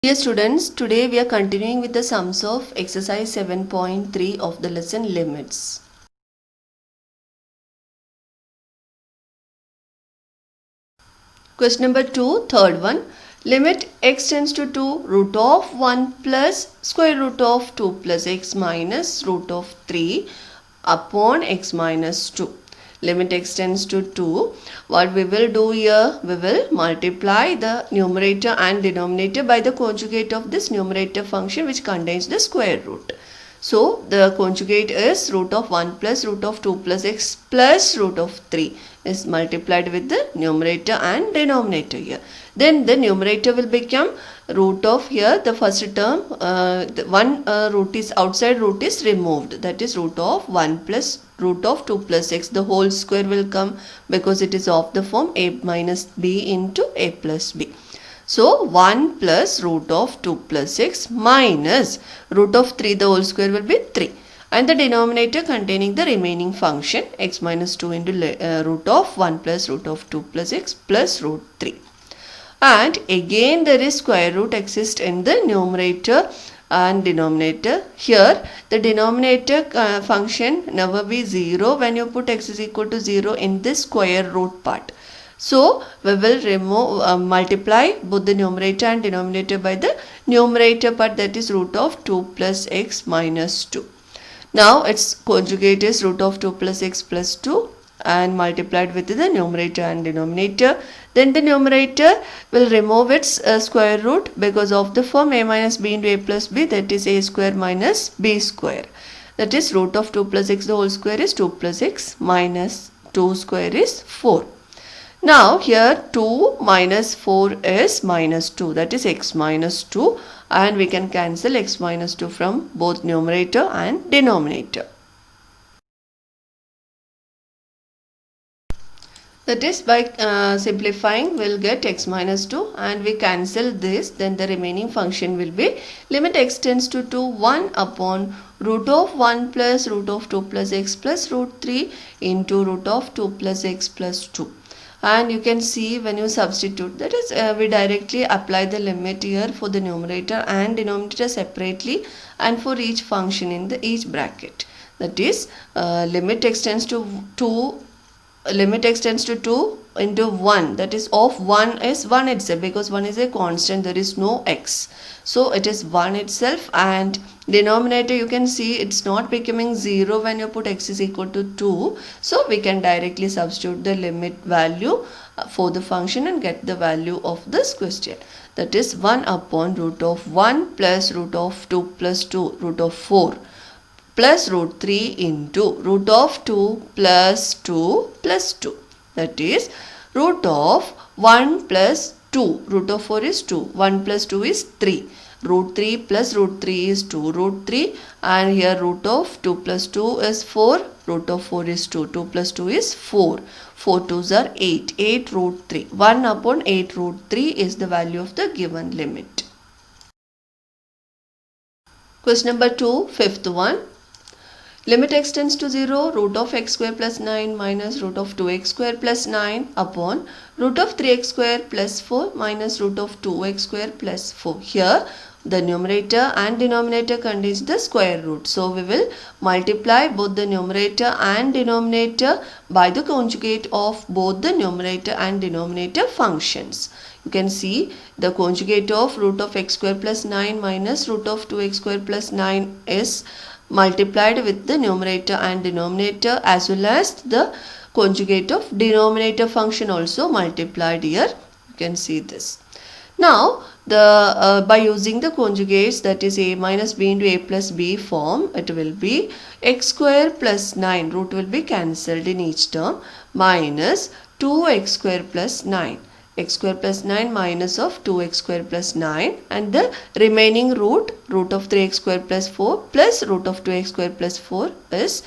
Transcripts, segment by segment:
Dear students, today we are continuing with the sums of exercise 7.3 of the lesson limits. Question number 2, third one. Limit x tends to 2 root of 1 plus square root of 2 plus x minus root of 3 upon x minus 2. Limit x tends to 2. What we will do here, we will multiply the numerator and denominator by the conjugate of this numerator function which contains the square root. So the conjugate is root of 1 plus root of 2 plus x plus root of 3 is multiplied with the numerator and denominator here. Then the numerator will become root of here the first term, one root is outside root is removed, that is root of 1 plus root of 2 plus x, the whole square will come because it is of the form a minus b into a plus b. So 1 plus root of 2 plus x minus root of 3, the whole square will be 3. And the denominator containing the remaining function x minus 2 into root of 1 plus root of 2 plus x plus root 3. And again there is square root exists in the numerator and denominator. Here the denominator function never be 0 when you put x is equal to 0 in this square root part. So we will remove multiply both the numerator and denominator by the numerator part, that is root of 2 plus x minus 2. Now its conjugate is root of 2 plus x plus 2 and multiplied with the numerator and denominator. Then the numerator will remove its square root because of the form a minus b into a plus b, that is a square minus b square. That is root of 2 plus x the whole square is 2 plus x minus 2 square is 4. Now here 2 minus 4 is minus 2, that is x minus 2, and we can cancel x minus 2 from both numerator and denominator. That is by simplifying we will get x minus 2 and we cancel this, then the remaining function will be limit x tends to 2 1 upon root of 1 plus root of 2 plus x plus root 3 into root of 2 plus x plus 2. And you can see when you substitute, that is we directly apply the limit here for the numerator and denominator separately and for each function in the each bracket. That is limit x tends to 2 into 1, that is of 1 is 1 itself because 1 is a constant, there is no x, so it is 1 itself. And denominator you can see it's not becoming 0 when you put x is equal to 2, so we can directly substitute the limit value for the function and get the value of this question, that is 1 upon root of 1 plus root of 2 plus 2 root of 4 plus root 3 into root of 2 plus 2 plus 2, that is root of 1 plus 2, root of 4 is 2, 1 plus 2 is 3, root 3 plus root 3 is 2 root 3, and here root of 2 plus 2 is 4, root of 4 is 2, 2 plus 2 is 4, 4 2s are 8, 8 root 3, 1 upon 8 root 3 is the value of the given limit. Question number 2, fifth one. Limit x tends to 0 root of x square plus 9 minus root of 2x square plus 9 upon root of 3x square plus 4 minus root of 2x square plus 4. Here the numerator and denominator contains the square root. So we will multiply both the numerator and denominator by the conjugate of both the numerator and denominator functions. You can see the conjugate of root of x square plus 9 minus root of 2x square plus 9 is multiplied with the numerator and denominator, as well as the conjugate of denominator function also multiplied here. You can see this. Now the by using the conjugates, that is a minus b into a plus b form, it will be x square plus 9, root will be cancelled in each term, minus 2x square plus 9, x square plus 9 minus of 2x square plus 9, and the remaining root of 3x square plus 4 plus root of 2x square plus 4 is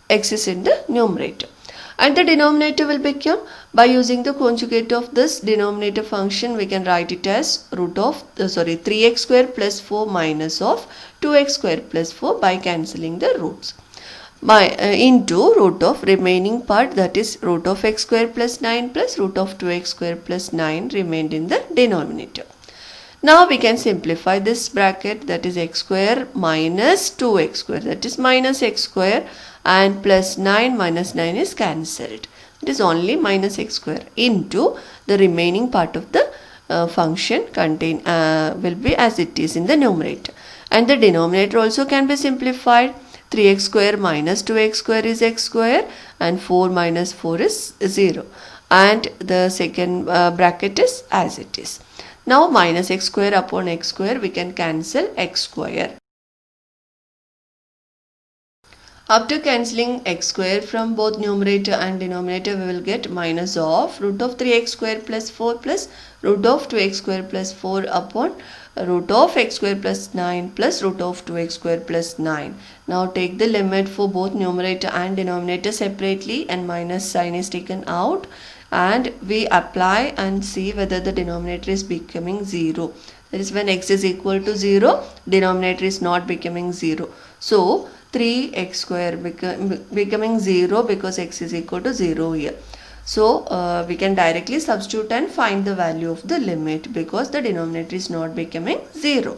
x is in the numerator. And the denominator will become, by using the conjugate of this denominator function, we can write it as root of 3x square plus 4 minus of 2x square plus 4 by cancelling the roots. Into root of remaining part, that is root of x square plus 9 plus root of 2x square plus 9 remained in the denominator. Now we can simplify this bracket, that is x square minus 2x square, that is minus x square, and plus 9 minus 9 is cancelled. It is only minus x square into the remaining part of the function will be as it is in the numerator. And the denominator also can be simplified. 3x square minus 2x square is x square, and 4 minus 4 is 0. And the second bracket is as it is. Now minus x square upon x square, we can cancel x square. After cancelling x square from both numerator and denominator, we will get minus of root of 3x square plus 4 plus root of 2x square plus 4 upon root of x square plus 9 plus root of 2x square plus 9. Now take the limit for both numerator and denominator separately, and minus sign is taken out, and we apply and see whether the denominator is becoming 0. That is, when x is equal to 0, denominator is not becoming 0. So 3x square becoming 0 because x is equal to 0 here. So we can directly substitute and find the value of the limit because the denominator is not becoming 0.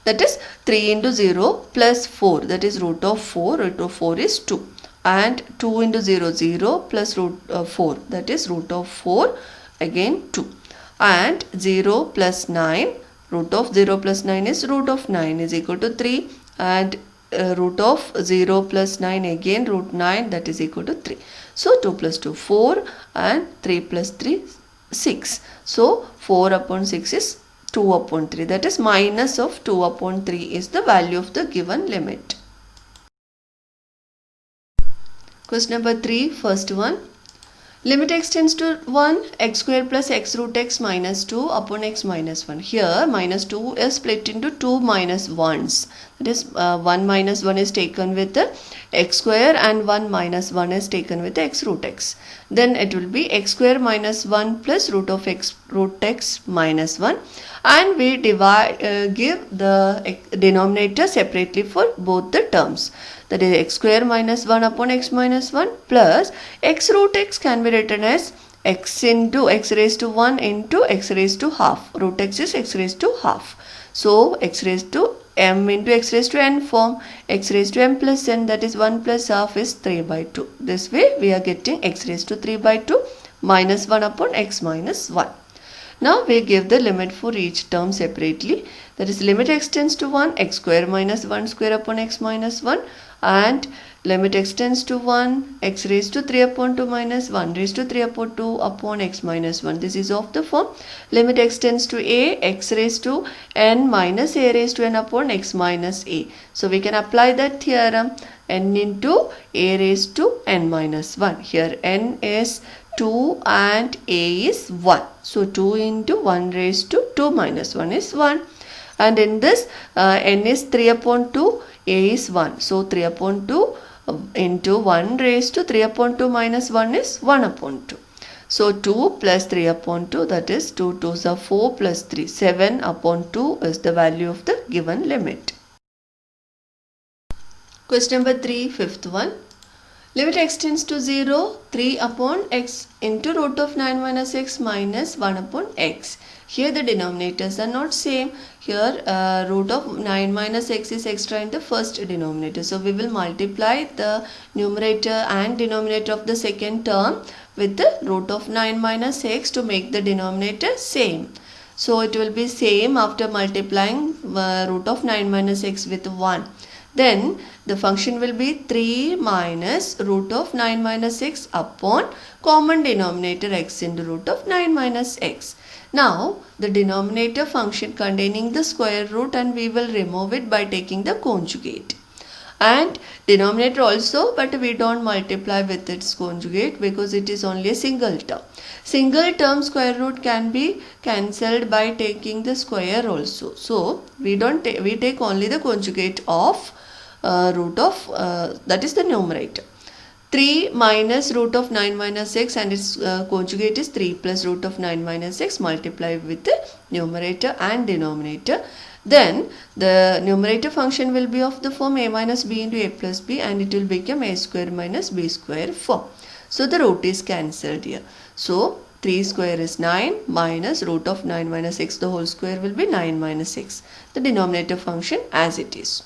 That is 3 into 0 plus 4, that is root of 4. Root of 4 is 2. And 2 into 0, 0 plus root 4, that is root of 4, again 2. And 0 plus 9, root of 0 plus 9 is root of 9 is equal to 3. And root of 0 plus 9, again root 9, that is equal to 3. So 2 plus 2, 4, and 3 plus 3, 6. So 4 upon 6 is 2 upon 3, that is minus of 2 upon 3 is the value of the given limit. Question number 3, first one. Limit x tends to 1, x square plus x root x minus 2 upon x minus 1. Here minus 2 is split into 2 minus 1s. That is 1 minus 1 is taken with the x square, and 1 minus 1 is taken with the x root x. Then it will be x square minus 1 plus root of x root x minus 1. And we give the denominator separately for both the terms. That is x square minus 1 upon x minus 1 plus x root x can be written as x into x raised to 1 into x raised to half. Root x is x raised to half. So x raised to m into x raised to n form. X raised to m plus n, that is 1 plus half is 3 by 2. This way we are getting x raised to 3 by 2 minus 1 upon x minus 1. Now we give the limit for each term separately. That is, limit x tends to 1, x square minus 1 square upon x minus 1, and limit x tends to 1, x raised to 3 upon 2 minus 1 raised to 3 upon 2 upon x minus 1. This is of the form limit x tends to a, x raised to n minus a raised to n upon x minus a. So we can apply that theorem, n into a raised to n minus 1. Here n is 2 and a is 1. So 2 into 1 raised to 2 minus 1 is 1. And in this n is 3 upon 2, a is 1. So 3 upon 2 into 1 raised to 3 upon 2 minus 1 is 1 upon 2. So 2 plus 3 upon 2, that is 2 2s are 4 plus 3. 7 upon 2 is the value of the given limit. Question number 3, fifth one. Limit x tends to 0, 3 upon x into root of 9 minus x minus 1 upon x. Here the denominators are not same. Here root of 9 minus x is extra in the first denominator. So we will multiply the numerator and denominator of the second term with the root of 9 minus x to make the denominator same. So it will be same after multiplying root of 9 minus x with 1. Then the function will be 3 minus root of 9 minus x upon common denominator x into root of 9 minus x. Now the denominator function containing the square root, and we will remove it by taking the conjugate. And denominator also, but we don't multiply with its conjugate because it is only a single term. Single term square root can be cancelled by taking the square also. So we take only the conjugate of root of that is the numerator. 3 minus root of 9 minus x, and its conjugate is 3 plus root of 9 minus x, multiply with the numerator and denominator. Then the numerator function will be of the form a minus b into a plus b, and it will become a square minus b square form. So the root is cancelled here. So 3 square is 9 minus root of 9 minus x, the whole square will be 9 minus x. The denominator function as it is.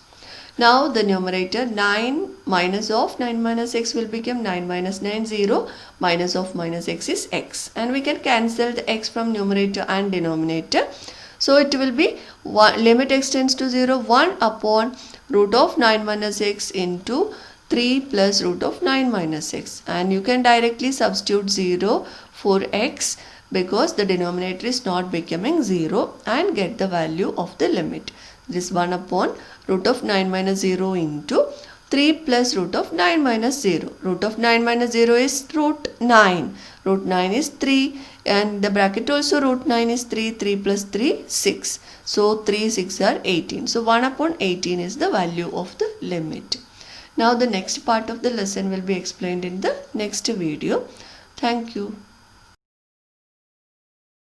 Now the numerator 9 minus of 9 minus x will become 9 minus 9, 0. Minus of minus x is x. And we can cancel the x from numerator and denominator. So it will be limit x tends to 0, 1 upon root of 9 minus x into 3 plus root of 9 minus x. And you can directly substitute 0 for x because the denominator is not becoming 0 and get the value of the limit. This 1 upon root of 9 minus 0 into 3 plus root of 9 minus 0. Root of 9 minus 0 is root 9. Root 9 is 3 and the bracket also root 9 is 3. 3 plus 3, 6. So 3, 6 are 18. So 1 upon 18 is the value of the limit. Now the next part of the lesson will be explained in the next video. Thank you.